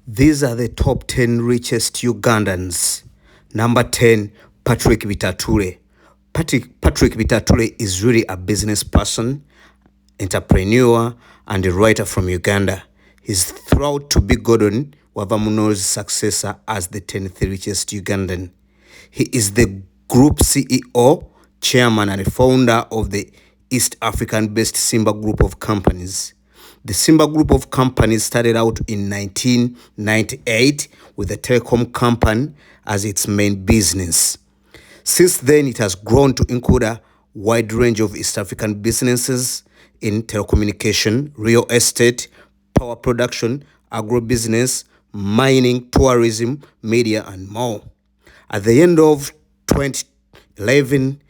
These are the top 10 richest Ugandans. Number 10, Patrick Bitature. Patrick Bitature is really a business person, entrepreneur, and a writer from Uganda. He's proud to be Gordon Wavamuno's successor as the 10th richest Ugandan. He is the group CEO, chairman, and founder of the East African-based Simba Group of Companies. The Simba Group of Companies started out in 1998 with the telecom company as its main business. Since then, it has grown to include a wide range of East African businesses in telecommunication, real estate, power production, agribusiness, mining, tourism, media, and more. At the end of 2011,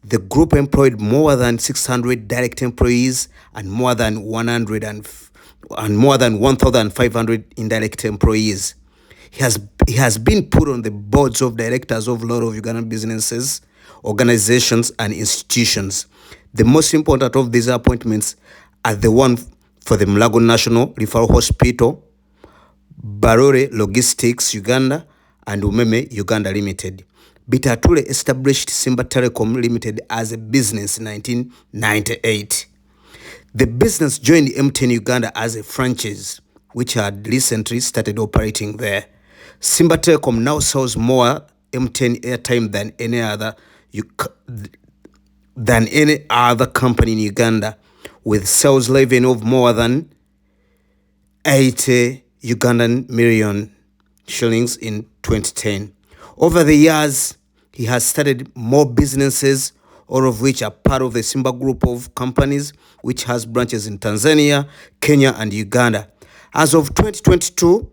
the group employed more than 600 direct employees and more than 1,500 indirect employees. He has been put on the boards of directors of a lot of Ugandan businesses, organizations, and institutions. The most important of these appointments are the one for the Mulago National Referral Hospital, Barore Logistics Uganda, and Umeme Uganda Limited. Bitature established Simba Telecom Limited as a business in 1998. The business joined MTN Uganda as a franchise, which had recently started operating there. Simba Telecom now sells more MTN airtime than any other company in Uganda, with sales revenue of more than 80 Ugandan million shillings in 2010. Over the years, he has started more businesses, all of which are part of the Simba Group of Companies, which has branches in Tanzania, Kenya, and Uganda. As of 2022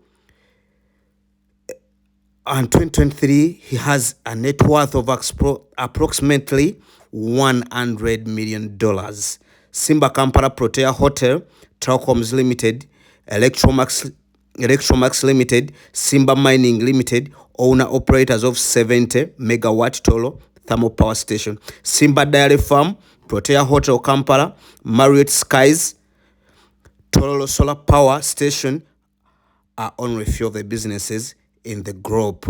and 2023, he has a net worth of approximately $100 million. Simba Kampala Protea Hotel, Telecoms Limited, Electromax Limited, Simba Mining Limited, owner-operators of 70 megawatt Tolo thermal power station, Simba Dairy Farm, Protea Hotel Kampala, Marriott Skies, Tolo Solar Power Station are only a few of the businesses in the group.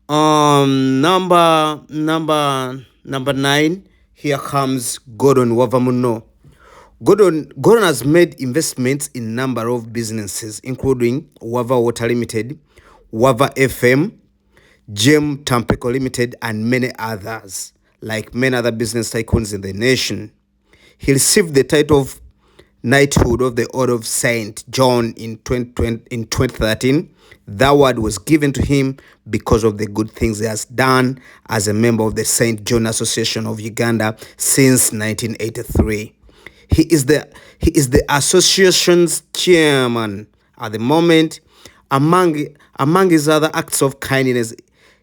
Number 9, here comes Gordon Wavamuno. Gordon has made investments in a number of businesses, including Wava Water Limited, Wava FM, Gem Tampico Limited, and many others, like many other business tycoons in the nation. He received the title of Knighthood of the Order of St. John in 2013. That award was given to him because of the good things he has done as a member of the St. John Association of Uganda since 1983. He is the association's chairman at the moment. Among his other acts of kindness,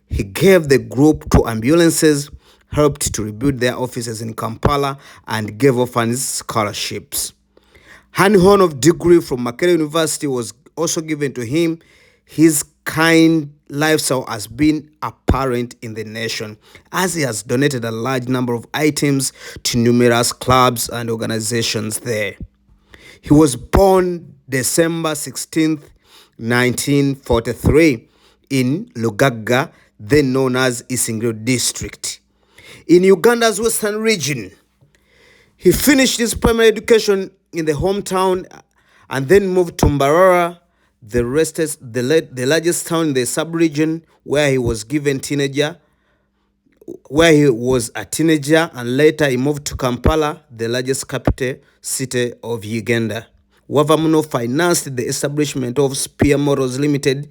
he gave the group 2 ambulances, helped to rebuild their offices in Kampala, and gave orphans scholarships. Hand of degree from Makerere University was also given to him. His kind lifestyle has been apparent in the nation, as he has donated a large number of items to numerous clubs and organizations there. He was born December 16th, 1943 in Lugaga, then known as Isingiro District, in Uganda's western region. He finished his primary education in the hometown and then moved to Mbarara, the largest town in the sub-region, where he was a teenager, and later he moved to Kampala, the largest capital city of Uganda. Wavamuno financed the establishment of Spear Motors Limited,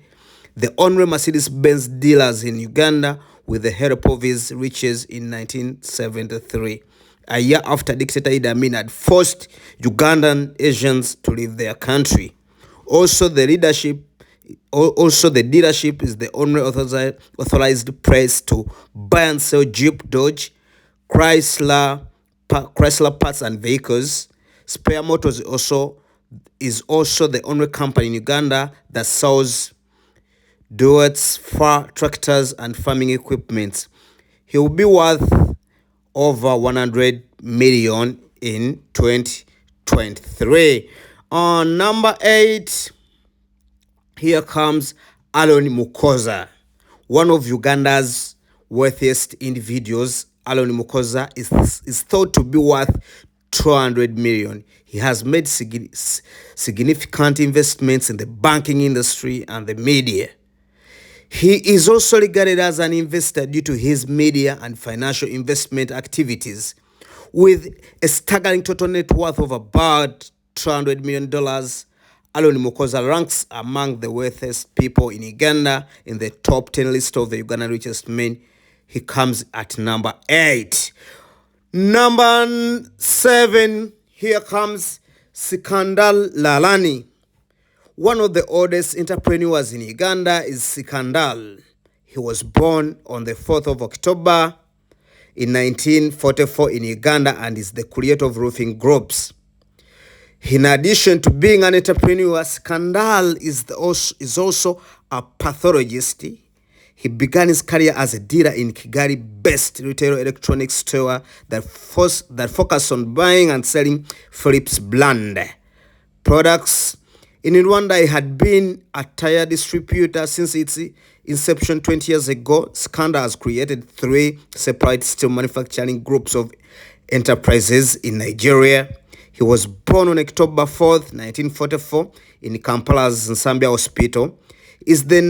the only Mercedes-Benz dealers in Uganda, with the help of his riches in 1973, a year after dictator Idi Amin had forced Ugandan Asians to leave their country. Also, the dealership is the only authorized place to buy and sell Jeep, Dodge, Chrysler parts and vehicles. Spear Motors is also the only company in Uganda that sells duets, tractors, and farming equipment. He will be worth over 100 million in 2023. On number 8, Here comes Alon Mukoza, one of Uganda's wealthiest individuals. Alon Mukoza is thought to be worth 200 million. He has made significant investments in the banking industry and the media. He is also regarded as an investor due to his media and financial investment activities, with a staggering total net worth of about $200 million. Alon Mukoza ranks among the wealthiest people in Uganda in the top 10 list of the Ugandan richest men. He comes at number 8. Number 7, here comes Sikandar Lalani. One of the oldest entrepreneurs in Uganda is Sikandar. He was born on the 4th of October in 1944 in Uganda and is the creator of roofing groups. In addition to being an entrepreneur, Sikandar is also a pathologist. He began his career as a dealer in Kigali-based retail electronics store that focused on buying and selling Philips brand products. In Rwanda, he had been a tire distributor since its inception 20 years ago. Sikandar has created 3 separate steel manufacturing groups of enterprises in Nigeria. He was born on October 4th, 1944 in Kampala's Nsambya Hospital. In the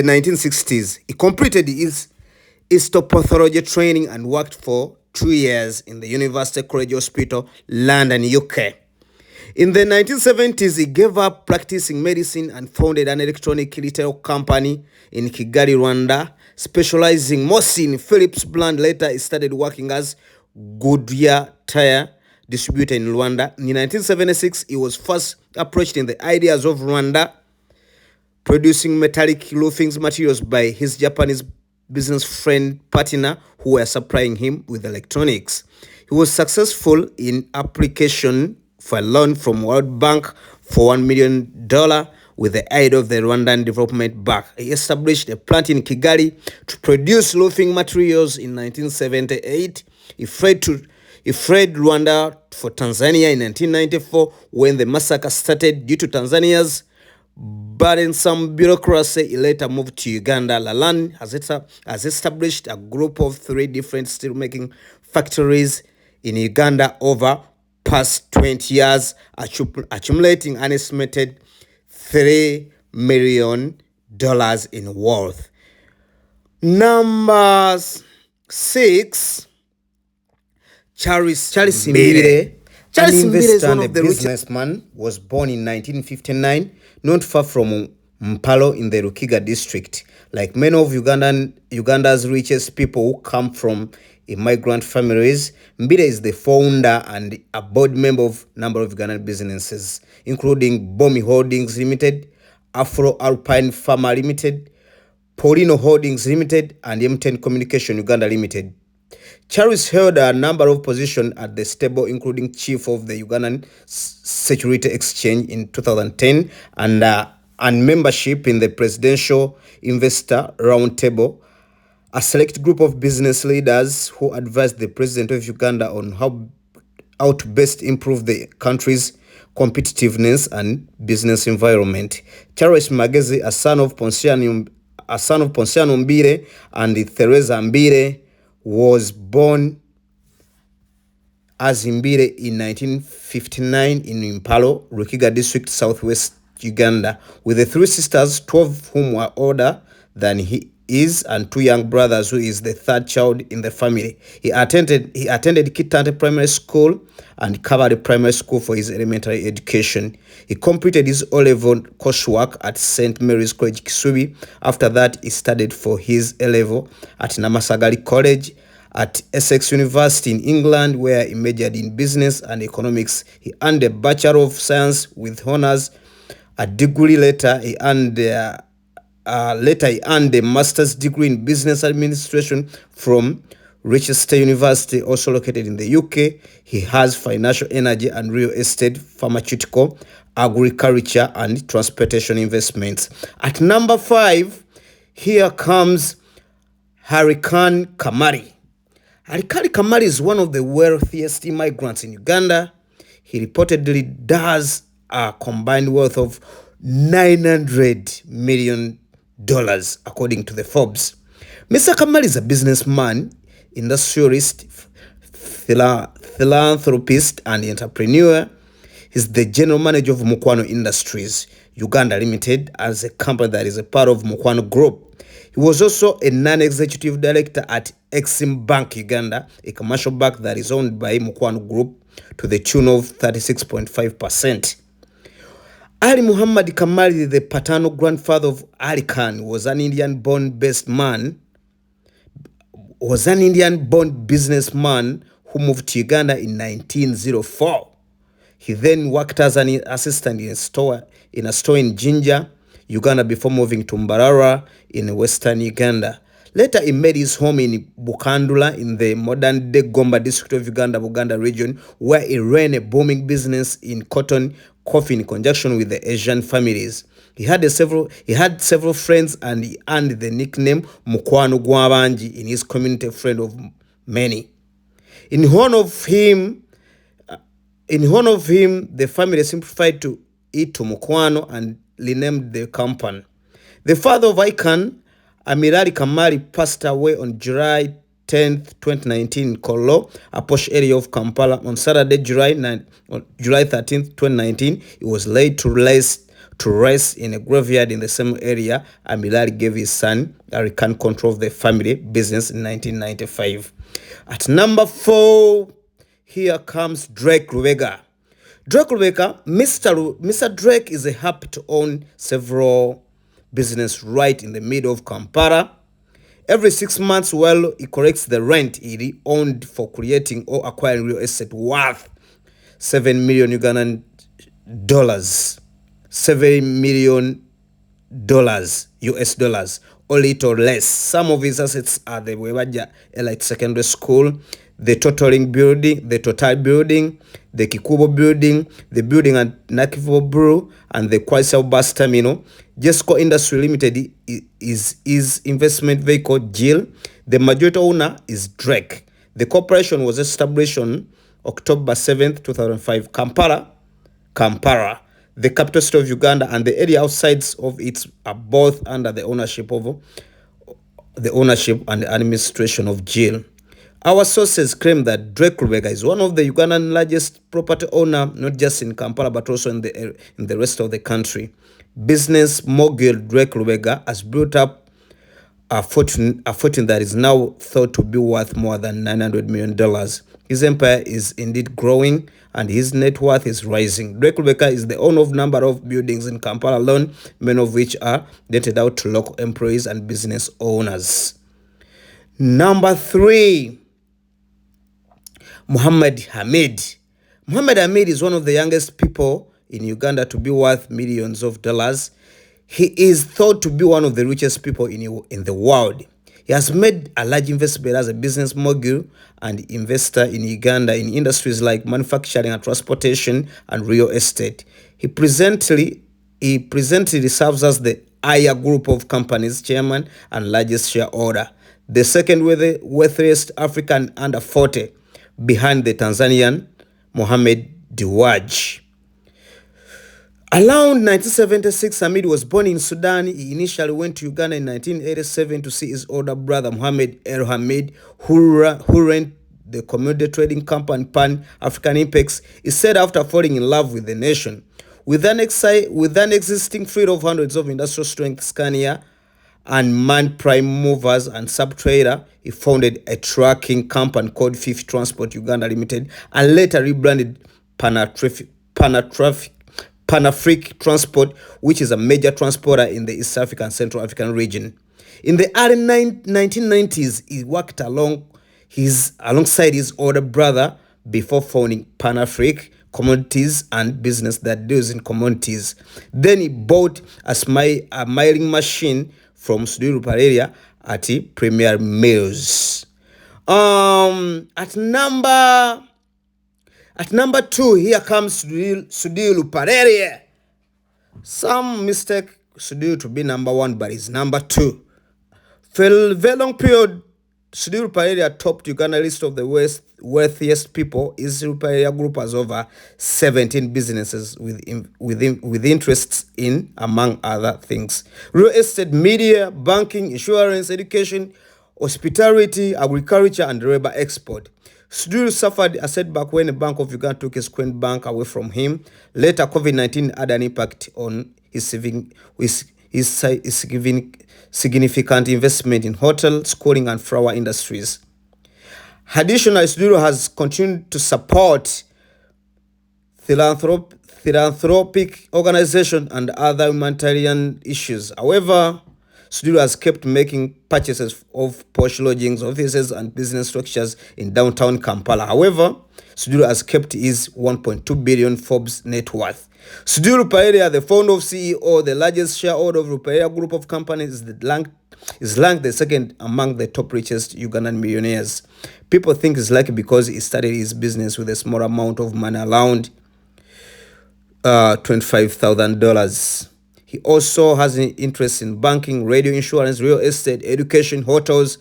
1960s, he completed his histopathology training and worked for 2 years in the University College Hospital, London, UK. In the 1970s, he gave up practicing medicine and founded an electronic retail company in Kigali, Rwanda, specializing mostly in Philips brand. Later, he started working as Goodyear tire distributor in Rwanda. In 1976, he was first approached in the ideas of Rwanda producing metallic roofing materials by his Japanese business friend partner who were supplying him with electronics. He was successful in application for a loan from World Bank for $1 million with the aid of the Rwandan Development Bank. He established a plant in Kigali to produce roofing materials in 1978. He fled Rwanda for Tanzania in 1994 when the massacre started. Due to Tanzania's burdensome bureaucracy, he later moved to Uganda. Lalani has established a group of 3 different steelmaking factories in Uganda over past 20 years, accumulating an estimated $3 million in worth. Number 6, Charles Mbire. Charles Mbire is one of the businessman. Was born in 1959, not far from Mpalo in the Rukiga district. Like many of Uganda's richest people who come from immigrant families, Mbire is the founder and a board member of a number of Ugandan businesses, including Bomi Holdings Limited, Afro Alpine Pharma Limited, Paulino Holdings Limited, and M10 Communication Uganda Limited. Charles held a number of positions at the stable, including chief of the Ugandan Security Exchange in 2010 and membership in the Presidential Investor Roundtable, a select group of business leaders who advised the President of Uganda on how to best improve the country's competitiveness and business environment. Charles Magezi, a son of Ponciano Mbire and Teresa Mbire, was born as Mbire in 1959 in Mpalo, Rukiga district, southwest Uganda, with the 3 sisters, 2 of whom were older than he is, and 2 young brothers, who is the 3rd child in the family. He attended Kitante Primary School and Kabale Primary School for his elementary education. He completed his O-level coursework at St. Mary's College, Kisubi. After that, he studied for his A-level at Namasagali College at Essex University in England, where he majored in business and economics. He earned a Bachelor of Science with honors. A degree later, he earned a master's degree in business administration from Richest University, also located in the UK. He has financial, energy and real estate, pharmaceutical, agriculture and transportation investments. At number 5, here comes Harikan Kamari. Harikari Kamari is one of the wealthiest immigrants in Uganda. He reportedly does a combined wealth of $900 million, according to the Forbes. Mr. Kamali is a businessman, industrialist, philanthropist, and entrepreneur. He's the general manager of Mukwano Industries, Uganda Limited, as a company that is a part of Mukwano Group. He was also a non-executive director at Exim Bank Uganda, a commercial bank that is owned by Mukwano Group to the tune of 36.5%. Ali Muhammad Kamali, the paternal grandfather of Ali Khan, was an Indian-born businessman who moved to Uganda in 1904. He then worked as an assistant in a store in Jinja, Uganda, before moving to Mbarara in western Uganda. Later, he made his home in Bukandula in the modern-day Gomba district of Uganda, Buganda region, where he ran a booming business in cotton, coffee in conjunction with the Asian families. He had several friends, and he earned the nickname Mukwano Gwabanji in his community, friend of many. In honor of him, the family simplified it to Mukwano and renamed the company. The father of Icon, Amirali Kamali, passed away on July 10th, 2019 in Kolo, a posh area of Kampala. On Saturday, July 13th, 2019, he was laid to rest in a graveyard in the same area. Amirali gave his son Arikan control of the family business in 1995. At number 4, here comes Drake Lubega. Drake Lubega, Mr. Drake is happy to own several businesses right in the middle of Kampala. Every 6 months, while he corrects the rent he owned for creating or acquiring real estate worth 7 million Ugandan dollars, $7 million US dollars, or little less. Some of his assets are the Webaja Elite Secondary School, the Total Building, the Kikubo Building, the building at Nakivo Brew, and the Kwaisau Bus Terminal. Jesco Industry Limited is his investment vehicle, Jill. The majority owner is Drake. The corporation was established on October 7th, 2005. Kampala, the capital city of Uganda, and the area outside of it are both under the ownership and the administration of Jill. Our sources claim that Drake Lubega is one of the Ugandan largest property owner, not just in Kampala but also in the rest of the country. Business mogul Drake Lubega has built up a fortune that is now thought to be worth more than $900 million. His empire is indeed growing, and his net worth is rising. Drake Lubega is the owner of a number of buildings in Kampala alone, many of which are rented out to local employees and business owners. Number 3, Muhammad Hamid. Muhammad Hamid is one of the youngest people in Uganda to be worth millions of dollars. He is thought to be one of the richest people in the world. He has made a large investment as a business mogul and investor in Uganda in industries like manufacturing and transportation and real estate. He presently serves as the Aya Group of Companies chairman and largest shareholder, the second wealthiest African under 40, behind the Tanzanian Mohamed Dewji. Around 1976, Hamid was born in Sudan. He initially went to Uganda in 1987 to see his older brother Mohamed El Hamid, who ran the commodity trading company Pan African Impex. He said after falling in love with the nation, with an existing fleet of hundreds of industrial strength Scania and manned prime movers and sub-trader, he founded a trucking company called Fifth Transport Uganda Limited and later rebranded Pan-African Transport, which is a major transporter in the East African and Central African region. In the early 1990s, he worked alongside his older brother before founding Pan-African Commodities and business that deals in commodities. Then he bought a milling machine from Sudiru Pareria at Premier Mills. At number 2, here comes Sudiru Pareria. Some mistake Sudiru to be number 1, but he's number 2. For a very long period, Sudhir Ruparelia topped Uganda list of the wealthiest people. His Ruparelia group has over 17 businesses with interests in, among other things, real estate, media, banking, insurance, education, hospitality, agriculture, and rubber export. Sudhir suffered a setback when the Bank of Uganda took his Queen Bank away from him. Later, COVID-19 had an impact on his significant investment in hotel, schooling, and flower industries. Additionally, Sudhir has continued to support philanthropic organizations and other humanitarian issues. However, Sudhir has kept making purchases of posh lodgings, offices, and business structures in downtown Kampala. However, Sudhir has kept his 1.2 billion Forbes net worth. Sudhir Ruparelia, the founder of CEO, the largest shareholder of Ruparelia Group of Companies, is ranked the second among the top richest Ugandan millionaires. People think he's lucky because he started his business with a small amount of money, around $25,000. He also has an interest in banking, radio, insurance, real estate, education, hotels,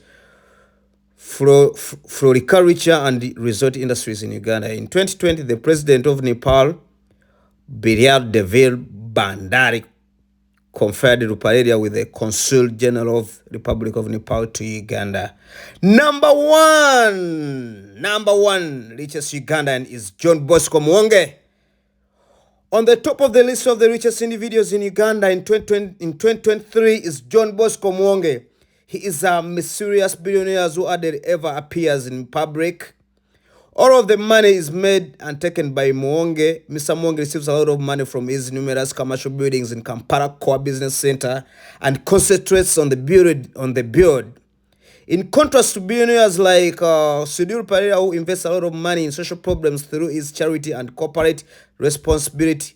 floriculture, and resort industries in Uganda. In 2020, the president of Nepal, Biryal Devil Bandari, conferred Ruparelia with the Consul General of Republic of Nepal to Uganda. Number one richest Ugandan is John Bosco Mwonge. On the top of the list of the richest individuals in Uganda in 2023 is John Bosco Mwonge. He is a mysterious billionaire who hardly ever appears in public. All of the money is made and taken by Mwonge. Mr. Mwonge receives a lot of money from his numerous commercial buildings in Kampala Core Business Center and concentrates on the build. In contrast to billionaires like Sudhir Ruparelia, who invests a lot of money in social problems through his charity and corporate responsibility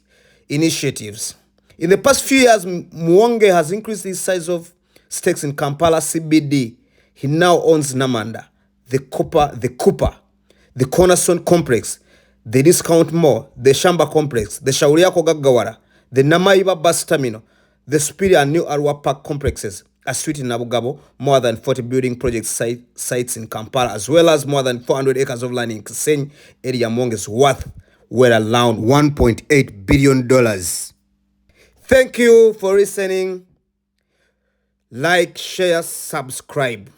initiatives. In the past few years, Mwonge has increased his size of stakes in Kampala CBD. He now owns Namanda, the Cooper, the Cornerstone Complex, the Discount Mall, the Shamba Complex, the Shauriako Gaggawara, the Namaiba Bus Terminal, the Superior and New Arua Park complexes, a suite in Nabugabo, more than 40 building project sites in Kampala, as well as more than 400 acres of land in Kisenyi area. Mwonge's worth were around $1.8 billion. Thank you for listening. Like, share, subscribe.